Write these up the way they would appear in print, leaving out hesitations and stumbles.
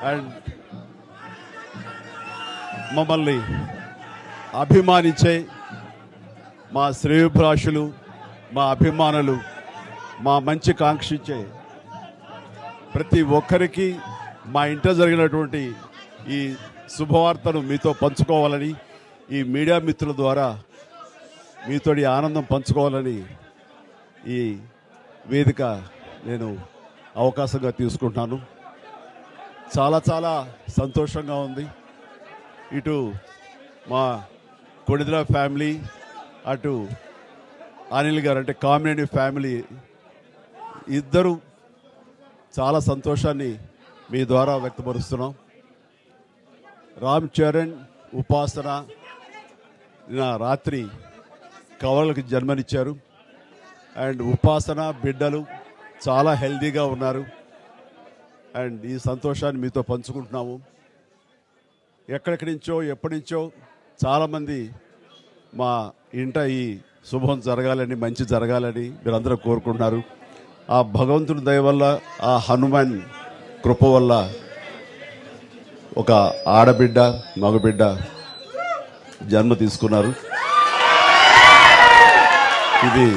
And మమ్మల్ని అభిమానించే మా శ్రేయోభిలాషులు, మా అభిమానులు, మా మంచి కాంక్షించే ప్రతి ఒక్కరికి మా ఇంట జరిగినటువంటి ఈ శుభవార్తను మీతో పంచుకోవాలని, ఈ మీడియా మిత్రుల ద్వారా మీతోటి ఆనందం పంచుకోవాలని ఈ వేదిక నేను అవకాశంగా తీసుకుంటున్నాను. చాలా చాలా సంతోషంగా ఉంది. ఇటు మా కొడిదల ఫ్యామిలీ, అటు అనిల్ గారు అంటే కామినేని ఫ్యామిలీ ఇద్దరు చాలా సంతోషాన్ని మీ ద్వారా వ్యక్తపరుస్తున్నాం. రామ్ చరణ్, ఉపాసన నిన్న రాత్రి కవలలకు జన్మనిచ్చారు. అండ్ ఉపాసన బిడ్డలు చాలా హెల్దీగా ఉన్నారు. అండ్ ఈ సంతోషాన్ని మీతో పంచుకుంటున్నాము. ఎక్కడెక్కడి నుంచో ఎప్పటి నుంచో చాలామంది మా ఇంట ఈ శుభం జరగాలని, మంచి జరగాలని మీరందరూ కోరుకుంటున్నారు. ఆ భగవంతుడి దయ వల్ల, ఆ హనుమాన్ కృప వల్ల ఒక ఆడబిడ్డ, మగబిడ్డ జన్మ తీసుకున్నారు. ఇది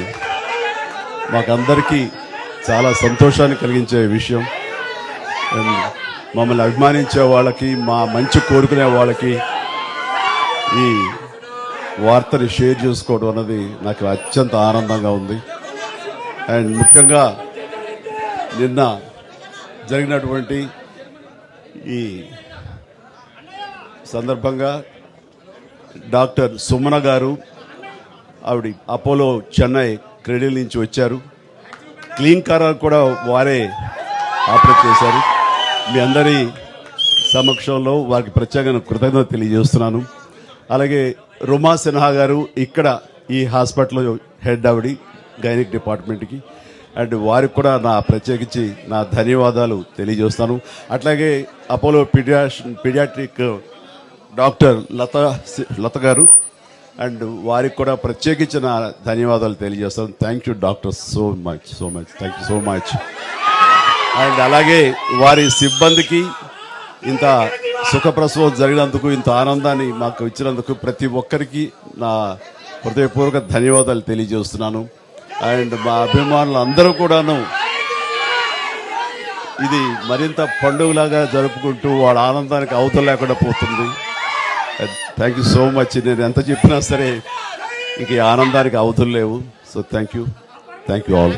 మాకందరికీ చాలా సంతోషాన్ని కలిగించే విషయం. మమ్మల్ని అభిమానించే వాళ్ళకి, మా మంచి కోరుకునే వాళ్ళకి ఈ వార్తని షేర్ చేసుకోవడం అన్నది నాకు అత్యంత ఆనందంగా ఉంది. అండ్ ముఖ్యంగా నిన్న జరిగినటువంటి ఈ సందర్భంగా డాక్టర్ సుమన గారు, ఆవిడ అపోలో చెన్నై క్రెడిల్ నుంచి వచ్చారు. క్లీన్ కార్ కూడా వారే ఆపరేట్ చేశారు. మీ అందరి సమక్షంలో వారికి ప్రత్యేకంగా కృతజ్ఞత తెలియజేస్తున్నాను. అలాగే రుమా సిన్హా గారు ఇక్కడ ఈ హాస్పిటల్లో హెడ్ ఆవిడ గైనిక్ డిపార్ట్మెంట్కి, అండ్ వారికి కూడా నా ప్రత్యేకించి నా ధన్యవాదాలు తెలియజేస్తాను. అట్లాగే అపోలో పీడియాట్రిక్ డాక్టర్ లత గారు, అండ్ వారికి కూడా ప్రత్యేకించి నా ధన్యవాదాలు తెలియజేస్తాను. Thank you doctor, so much thank you so much. And అలాగే వారి సిబ్బందికి ఇంత సుఖప్రసవం జరిగినందుకు, ఇంత ఆనందాన్ని మాకు ఇచ్చినందుకు ప్రతి ఒక్కరికి నా హృదయపూర్వక ధన్యవాదాలు తెలియజేస్తున్నాను. అండ్ మా అభిమానులు అందరూ కూడాను ఇది మరింత పండుగలాగా జరుపుకుంటూ వాళ్ళ ఆనందానికి అవతల లేకుండా పోతుంది. Thank you so much. నేను ఎంత చెప్పినా సరే ఇంక ఈ ఆనందానికి అవతలు లేవు. So thank you all.